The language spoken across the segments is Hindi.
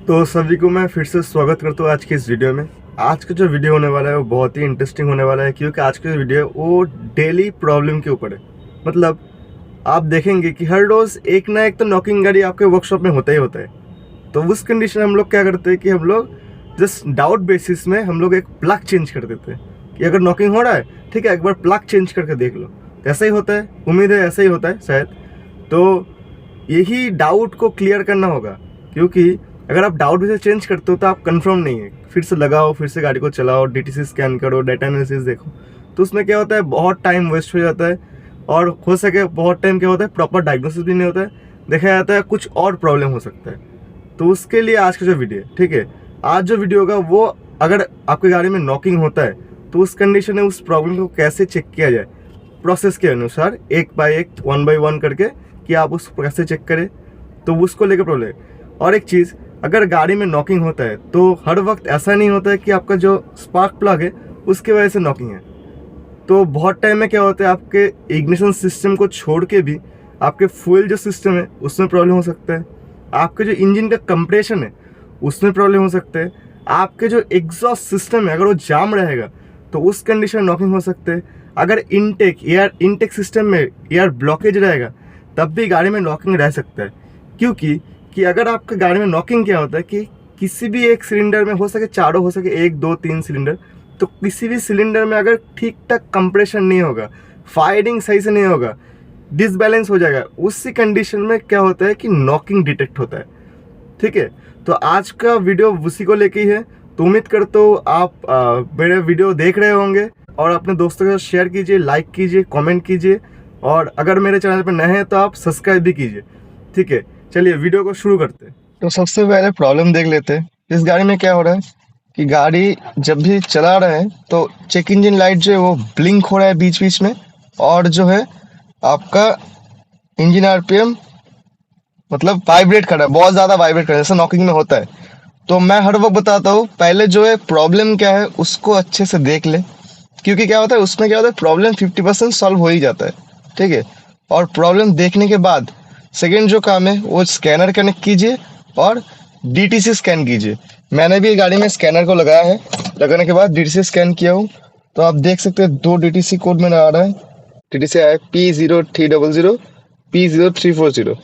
तो सभी को मैं फिर से स्वागत करता हूँ आज की इस वीडियो में। आज का जो वीडियो होने वाला है वो बहुत ही इंटरेस्टिंग होने वाला है, क्योंकि आज का जो वीडियो है वो डेली प्रॉब्लम के ऊपर है। मतलब आप देखेंगे कि हर रोज़ एक ना एक तो नॉकिंग गाड़ी आपके वर्कशॉप में होता ही होता है। तो उस कंडीशन में हम लोग क्या करते हैं कि हम लोग जस्ट डाउट बेसिस में हम लोग एक प्लग चेंज कर देते हैं कि अगर नॉकिंग हो रहा है, ठीक है, एक बार प्लग चेंज करके देख लो। ऐसा ही होता है, उम्मीद है ऐसा ही होता है शायद। तो यही डाउट को क्लियर करना होगा, क्योंकि अगर आप डाउट बेसिस चेंज करते हो तो आप कंफर्म नहीं है, फिर से लगाओ, फिर से गाड़ी को चलाओ, डीटीसी स्कैन करो, डाटा एनालिसिस देखो, तो उसमें क्या होता है, बहुत टाइम वेस्ट हो जाता है। और हो सके बहुत टाइम क्या होता है, प्रॉपर डायग्नोसिस भी नहीं होता है, देखा जाता है कुछ और प्रॉब्लम हो सकता है। तो उसके लिए आज का जो वीडियो है, ठीक है, आज जो वीडियो होगा वो, अगर आपकी गाड़ी में नॉकिंग होता है तो उस कंडीशन में उस प्रॉब्लम को कैसे चेक किया जाए, प्रोसेस के अनुसार एक बाय एक, वन बाय वन करके, कि आप उसको कैसे चेक करें, तो उसको लेकर प्रॉब्लम है। और एक चीज़, अगर गाड़ी में नॉकिंग होता है तो हर वक्त ऐसा नहीं होता है कि आपका जो स्पार्क प्लग है उसकी वजह से नॉकिंग है। तो बहुत टाइम में क्या होता है, आपके इग्निशन सिस्टम को छोड़ के भी आपके फ्यूल जो सिस्टम है उसमें प्रॉब्लम हो सकता है, आपके जो इंजन का कंप्रेशन है उसमें प्रॉब्लम हो सकता है, आपके जो एग्जॉस्ट सिस्टम है अगर वो जाम रहेगा तो उस कंडीशन में नॉकिंग हो सकते हैं। अगर एयर इनटेक सिस्टम में एयर ब्लॉकेज रहेगा तब भी गाड़ी में नॉकिंग रह सकता है। क्योंकि अगर आपके गाड़ी में नॉकिंग क्या होता है कि किसी भी एक सिलेंडर में, हो सके चारों, हो सके एक दो तीन सिलेंडर, तो किसी भी सिलेंडर में अगर ठीक ठाक कंप्रेशन नहीं होगा, फायरिंग सही से नहीं होगा, डिसबैलेंस हो जाएगा, उसी कंडीशन में क्या होता है कि नॉकिंग डिटेक्ट होता है। ठीक है, तो आज का वीडियो उसी को लेके ही है। तो उम्मीद करता हूँ आप मेरे वीडियो देख रहे होंगे, और अपने दोस्तों के साथ शेयर कीजिए, लाइक कीजिए, कमेंट कीजिए, और अगर मेरे चैनल पर नए हैं तो आप सब्सक्राइब भी कीजिए। ठीक है, चलिए वीडियो को शुरू करते हैं। तो सबसे पहले प्रॉब्लम देख लेते हैं। इस गाड़ी में क्या हो रहा है कि गाड़ी जब भी चला रहे हैं तो चेक इंजन लाइट जो है वो ब्लिंक हो रहा है बीच बीच में, और जो है आपका इंजन आरपीएम मतलब वाइब्रेट कर रहा है, बहुत ज़्यादा वाइब्रेट कर रहा है, जैसे नॉकिंग में होता है। तो मैं हर वक्त बताता हूँ, पहले जो है प्रॉब्लम क्या है उसको अच्छे से देख ले, क्योंकि क्या होता है उसमें, क्या होता है, प्रॉब्लम 50% सॉल्व हो ही जाता है। ठीक है, और प्रॉब्लम देखने के बाद सेकेंड जो काम है वो स्कैनर कनेक्ट कीजिए और डीटीसी स्कैन कीजिए। मैंने भी गाड़ी में स्कैनर को लगाया है, लगाने के बाद डीटीसी स्कैन किया हूँ, तो आप देख सकते हैं दो डीटीसी कोड में आ रहा है। डीटीसी आया P0300 P0340,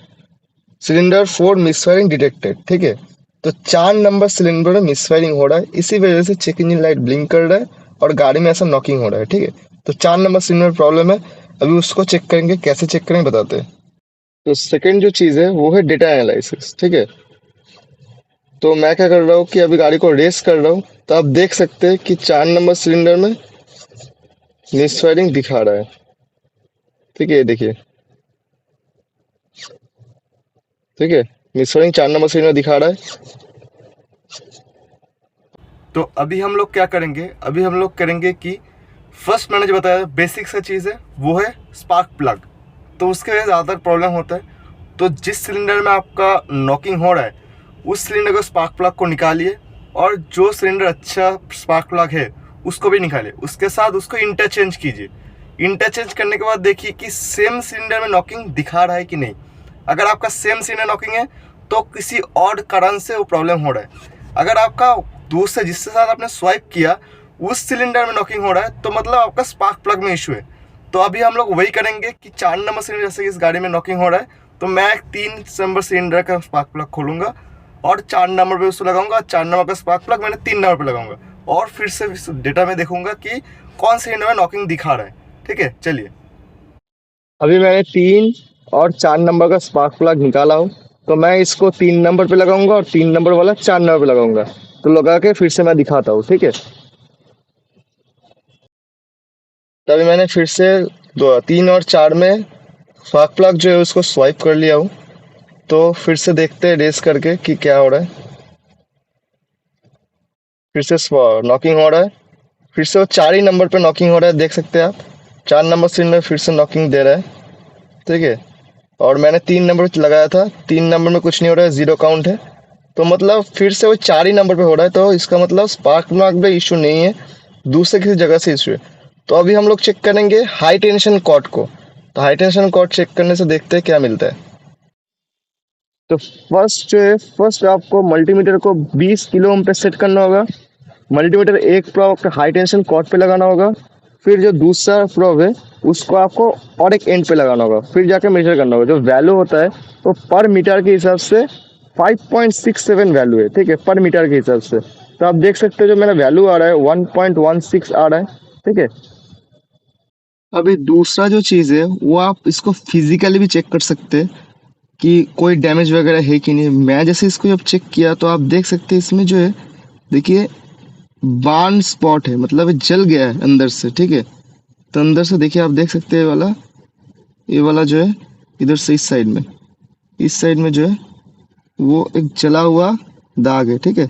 cylinder 4 misfiring detected. ठीक है, तो 4 नंबर सिलेंडर में मिसफायरिंग हो रहा है, इसी वजह से चेक इंजन लाइट ब्लिंक कर रहा है और गाड़ी में ऐसा नॉकिंग हो रहा है। ठीक है, तो 4 नंबर सिलेंडर प्रॉब्लम है, अभी उसको चेक करेंगे, कैसे चेक करेंगे बताते हैं। तो सेकंड जो चीज़ है वो है डेटा एनालिसिस। ठीक है, तो मैं क्या कर रहा हूँ कि अभी गाड़ी को रेस कर रहा हूँ, तो आप देख सकते हैं कि 4 नंबर सिलेंडर में मिसफायरिंग दिखा रहा है। ठीक है, ये देखिए, ठीक है, मिसफायरिंग 4 नंबर सिलेंडर दिखा रहा है। तो अभी हम लोग क्या करेंगे, अभी हम लोग करेंगे कि फर्स्ट मैंने जो बताया बेसिक सा चीज़ है वो है स्पार्क प्लग। तो उसके वजह से ज़्यादातर प्रॉब्लम होता है। तो जिस सिलेंडर में आपका नॉकिंग हो रहा है उस सिलेंडर को, स्पार्क प्लग को निकालिए, और जो सिलेंडर अच्छा स्पार्क प्लग है उसको भी निकालिए, उसके साथ उसको इंटरचेंज कीजिए। इंटरचेंज करने के बाद देखिए कि सेम सिलेंडर में नॉकिंग दिखा रहा है कि नहीं। अगर आपका सेम सिलेंडर नॉकिंग है तो किसी और कारण से वो प्रॉब्लम हो रहा है। अगर आपका दूसरे जिसके साथ आपने स्वाइप किया उस सिलेंडर में नॉकिंग हो रहा है तो मतलब आपका स्पार्क प्लग में इशू है। तो अभी हम लोग वही करेंगे कि 4 नंबर सिलेंडर, जैसे कि इस गाड़ी में नॉकिंग हो रहा है, तो मैं 3 नंबर सिलेंडर का स्पार्क प्लग खोलूंगा और 4 नंबर पे उसको लगाऊंगा। 4 नंबर का स्पार्क प्लग मैंने 3 नंबर पे लगाऊंगा, और फिर से डेटा में देखूंगा कि कौन सिलेंडर में नॉकिंग दिखा रहा है। ठीक है, चलिए अभी मैंने 3 और 4 नंबर का स्पार्क प्लग निकाला हूँ, तो मैं इसको 3 नंबर पे लगाऊंगा और 3 नंबर वाला 4 नंबर पे लगाऊंगा। तो लगा के फिर से मैं दिखाता हूँ। ठीक है, तभी मैंने फिर से 3 और 4 में स्पार्क प्लग जो है उसको स्वाइप कर लिया हूँ। तो फिर से देखते हैं रेस करके कि क्या हो रहा है। फिर से नॉकिंग हो रहा है, फिर से वो 4 ही नंबर पे नॉकिंग हो रहा है, देख सकते हैं आप। 4 नंबर सिलेंडर फिर से नॉकिंग दे रहा है। ठीक है, और मैंने 3 नंबर लगाया था, 3 नंबर में कुछ नहीं हो रहा है, 0 काउंट है। तो मतलब फिर से वो 4 ही नंबर पे हो रहा है, तो इसका मतलब स्पार्क प्लग में इशू नहीं है, दूसरे किसी जगह से इशू है। तो अभी हम लोग चेक करेंगे हाई टेंशन कॉर्ड को। तो हाई टेंशन कॉर्ड चेक करने से देखते हैं क्या मिलता है। तो फर्स्ट जो है, फर्स्ट आपको मल्टीमीटर को 20 किलो ओम पे सेट करना होगा। मल्टीमीटर एक प्रोब आपका हाई टेंशन कॉर्ड पे लगाना होगा। फिर जो दूसरा प्रोब है उसको आपको और एक एंड पे लगाना होगा, फिर जाके मेजर करना होगा। जो वैल्यू होता है वो पर मीटर के हिसाब से 5.67 वैल्यू है, ठीक है, पर मीटर के हिसाब से। तो आप देख सकते हो जो मेरा वैल्यू आ रहा है 1.16 आ रहा है, ठीक है। अभी दूसरा जो चीज़ है वो आप इसको फिजिकली भी चेक कर सकते हैं कि कोई डैमेज वगैरह है कि नहीं। मैं जैसे इसको जब चेक किया तो आप देख सकते हैं इसमें जो है, देखिए बार्न स्पॉट है, मतलब ये जल गया है अंदर से, ठीक है। तो अंदर से देखिए आप देख सकते हैं ये वाला जो है इधर से इस साइड में जो है वो एक जला हुआ दाग है, ठीक है।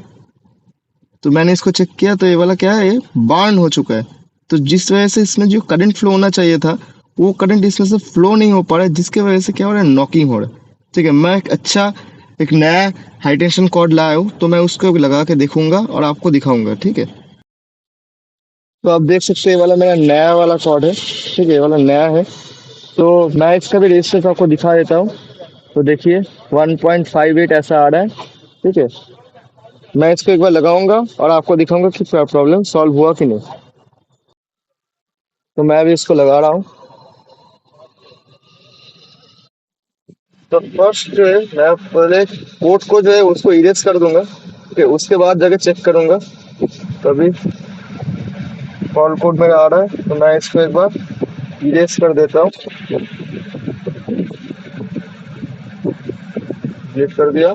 तो मैंने इसको चेक किया तो ये वाला क्या है, ये बार्न हो चुका है। तो जिस वजह से इसमें जो करंट फ्लो होना चाहिए था वो करंट इसमें से फ्लो नहीं हो पा रहा है, जिसके वजह से क्या हो रहा है, नॉकिंग हो रहा है, ठीक है। मैं एक नया हाई टेंशन कॉर्ड लाया हूँ, तो मैं उसको लगा के देखूंगा और आपको दिखाऊंगा, ठीक है। तो आप देख सकते हैं ये वाला मेरा नया वाला कॉर्ड है, ठीक है, ये वाला नया है। तो मैं इसका भी रेजिस्टेंस आपको दिखा देता हूँ। तो देखिए 1.58 ऐसा आ रहा है, ठीक है। मैं इसको एक बार लगाऊंगा और आपको दिखाऊंगा कि प्रॉब्लम सॉल्व हुआ कि नहीं। तो मैं भी इसको लगा रहा हूँ। तो फर्स्ट जो है मैं पहले कोड को जो है उसको इरेज कर दूंगा, ठीक है, उसके बाद जाके चेक करूंगा। तो अभी कॉल कोड मेरा आ रहा है, तो मैं इसको एक बार इरेज कर देता हूँ। डिलीट कर दिया,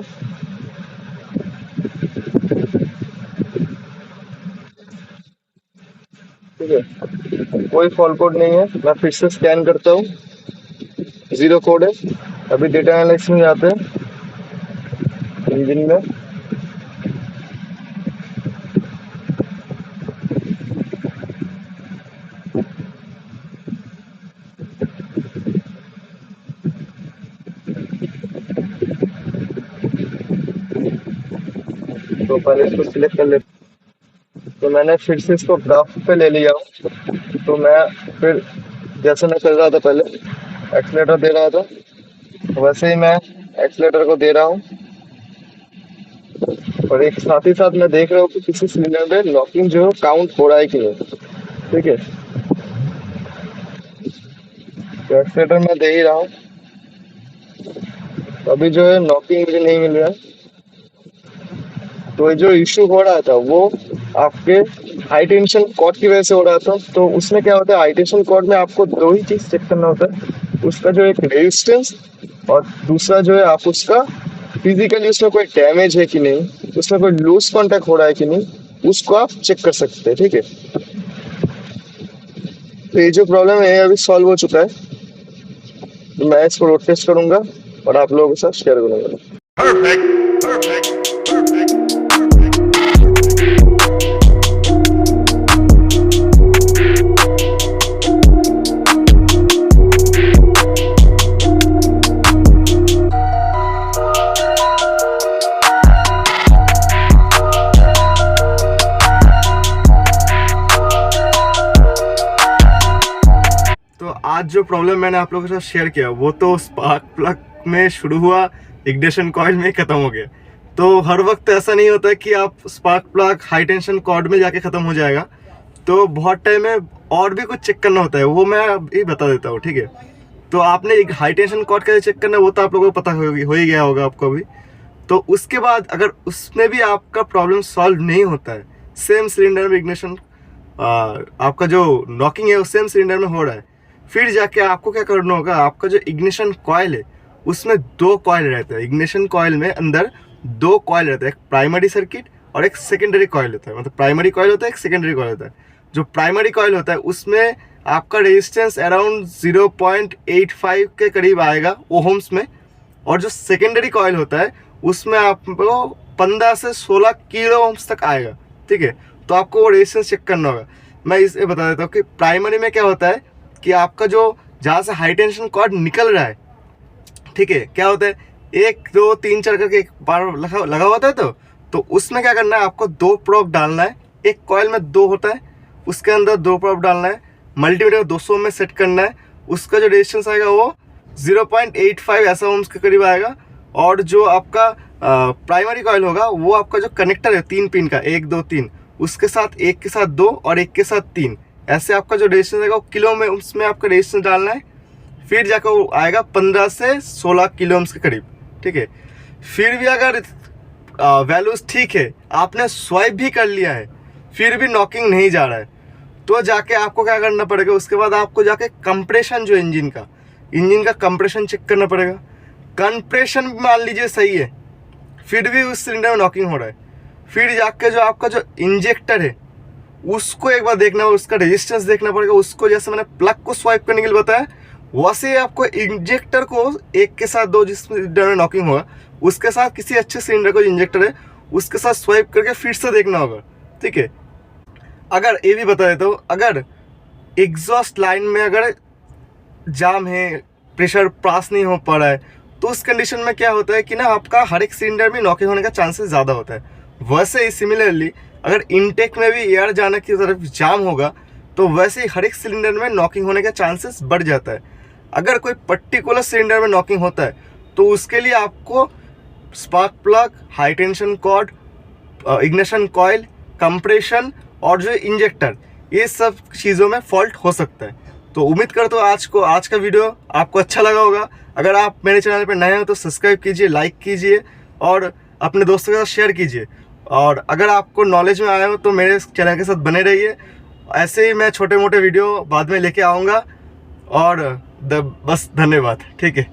ठीक है, कोई फॉल कोड नहीं है। मैं फिर से स्कैन करता हूँ, जीरो कोड है। अभी डेटा एनालिसिस में जाते हैं इंजन में। तो पहले इसको सिलेक्ट कर लेते। तो मैंने फिर से इसको ग्राफ पे ले लिया हूँ। तो मैं फिर जैसे मैं कर रहा था पहले, एक्सीलेटर दे रहा था, वैसे ही मैं एक्सीलेटर को दे रहा हूँ। और एक साथ ही साथ मैं देख रहा हूँ कि किसी सिलेंडर में लॉकिंग जो है काउंट हो रहा है कि नहीं, ठीक है। तो एक्सीलेटर मैं दे ही रहा हूँ, अभी जो है नॉकिंग मुझे नहीं मिल रहा है। तो ये जो इशू हो रहा था वो आपके हाई टेंशन कॉर्ड की वजह से हो रहा था। तो उसमें क्या होता है, हाई टेंशन कॉर्ड में आपको दो ही चीज चेक करना होता है, उसका जो एक रेजिस्टेंस और दूसरा जो है आप उसका फिजिकली उसमें कोई डैमेज है कि नहीं, उसमें कोई लूज कॉन्टैक्ट हो रहा है कि नहीं, उसको आप चेक कर सकते हैं, ठीक है। तो ये जो प्रॉब्लम है अभी सॉल्व हो चुका है। तो मैं इसको रोड टेस्ट करूंगा और आप लोगों के साथ शेयर करूंगा। तो आज जो प्रॉब्लम मैंने आप लोगों के साथ शेयर किया वो तो स्पार्क प्लग में शुरू हुआ, इग्निशन कॉइल में खत्म हो गया। तो हर वक्त ऐसा नहीं होता कि आप spark plug high tension cord में जाके खत्म हो जाएगा। तो बहुत टाइम में और भी कुछ चेक करना होता है, वो मैं अभी बता देता हूँ, ठीक है। तो आपने एक हाई टेंशन कॉर्ड कैसे चेक करना है वो तो आप लोगों को पता हो ही गया होगा आपको भी। तो उसके बाद अगर उसमें भी आपका प्रॉब्लम सॉल्व नहीं होता है, सेम सिलेंडर में इग्निशन आपका जो नॉकिंग है वो सेम सिलेंडर में हो रहा है, फिर जाके आपको क्या करना होगा, आपका जो इग्निशन कॉइल है उसमें दो कॉइल रहते हैं। इग्निशन कॉइल में अंदर दो कॉइल रहते हैं, एक प्राइमरी सर्किट और एक सेकेंडरी कॉइल होता है। मतलब प्राइमरी कॉइल होता है, एक सेकेंडरी कॉइल होता है। जो प्राइमरी कॉइल होता है उसमें आपका रेजिस्टेंस अराउंड 0.85 के करीब आएगा ओहम्स में, और जो सेकेंडरी कॉइल होता है उसमें आपको 15 से 16 किलो ओम्स तक आएगा, ठीक है। तो आपको वो रेजिस्टेंस चेक करना होगा। मैं इसे बता देता हूँ कि प्राइमरी में क्या होता है कि आपका जो जहाँ से हाई टेंशन कॉर्ड निकल रहा है, ठीक है, क्या होता है 1 2 3 4 करके एक बार लगा होता है। तो उसमें क्या करना है, आपको दो प्रोब डालना है। एक कॉइल में दो होता है, उसके अंदर दो प्रोब डालना है, मल्टीमीटर 200 में सेट करना है। उसका जो रेजिस्टेंस आएगा वो 0.85 ऐसा ओम्स के करीब आएगा। और जो आपका प्राइमरी कॉइल होगा वो आपका जो कनेक्टर है 3 पिन का 1 2 3, उसके साथ एक के साथ 2 और एक के साथ 3, ऐसे आपका जो रेजिस्टेंस रहेगा वो किलो में उसमें आपका रेजिस्टेंस डालना है। फिर जाकर वो आएगा 15 से 16 किलो ओम्स के करीब, ठीक है। फिर भी अगर वैल्यूज़ ठीक है, आपने स्वाइप भी कर लिया है, फिर भी नॉकिंग नहीं जा रहा है, तो जाके आपको क्या करना पड़ेगा, उसके बाद आपको जाके कंप्रेशन जो इंजन का कंप्रेशन चेक करना पड़ेगा। कंप्रेशन मान लीजिए सही है, फिर भी उस सिलेंडर में नॉकिंग हो रहा है, फिर जाके जो आपका जो इंजेक्टर है उसको एक बार देखना होगा, उसका रेजिस्टेंस देखना पड़ेगा। उसको जैसे मैंने प्लग को स्वाइप करने के लिए बताया, वैसे आपको इंजेक्टर को एक के साथ 2 जिस सिलेंडर में नॉकिंग होगा उसके साथ किसी अच्छे सिलेंडर को इंजेक्टर है उसके साथ स्वाइप करके फिर से देखना होगा, ठीक है। अगर ये भी बता देता हूँ, अगर एग्जॉस्ट लाइन में अगर जाम है, प्रेशर पास नहीं हो पा रहा है, तो उस कंडीशन में क्या होता है कि ना आपका हर एक सिलेंडर में नॉकिंग होने का चांसेस ज़्यादा होता है। वैसे ही सिमिलरली अगर इनटेक में भी एयर जाने की तरफ जाम होगा तो वैसे ही हर एक सिलेंडर में नॉकिंग होने का चांसेस बढ़ जाता है। अगर कोई पर्टिकुलर सिलेंडर में नॉकिंग होता है तो उसके लिए आपको spark plug, high tension cord, ignition coil, compression और जो इंजेक्टर, ये सब चीज़ों में फॉल्ट हो सकता है। तो उम्मीद करता हूँ आज का वीडियो आपको अच्छा लगा होगा। अगर आप मेरे चैनल पर नए हो तो सब्सक्राइब कीजिए, लाइक कीजिए और अपने दोस्तों के साथ शेयर कीजिए। और अगर आपको नॉलेज में आया हो तो मेरे चैनल के साथ बने रहिए। ऐसे ही मैं छोटे मोटे वीडियो बाद में लेके आऊँगा। और बस धन्यवाद, ठीक है।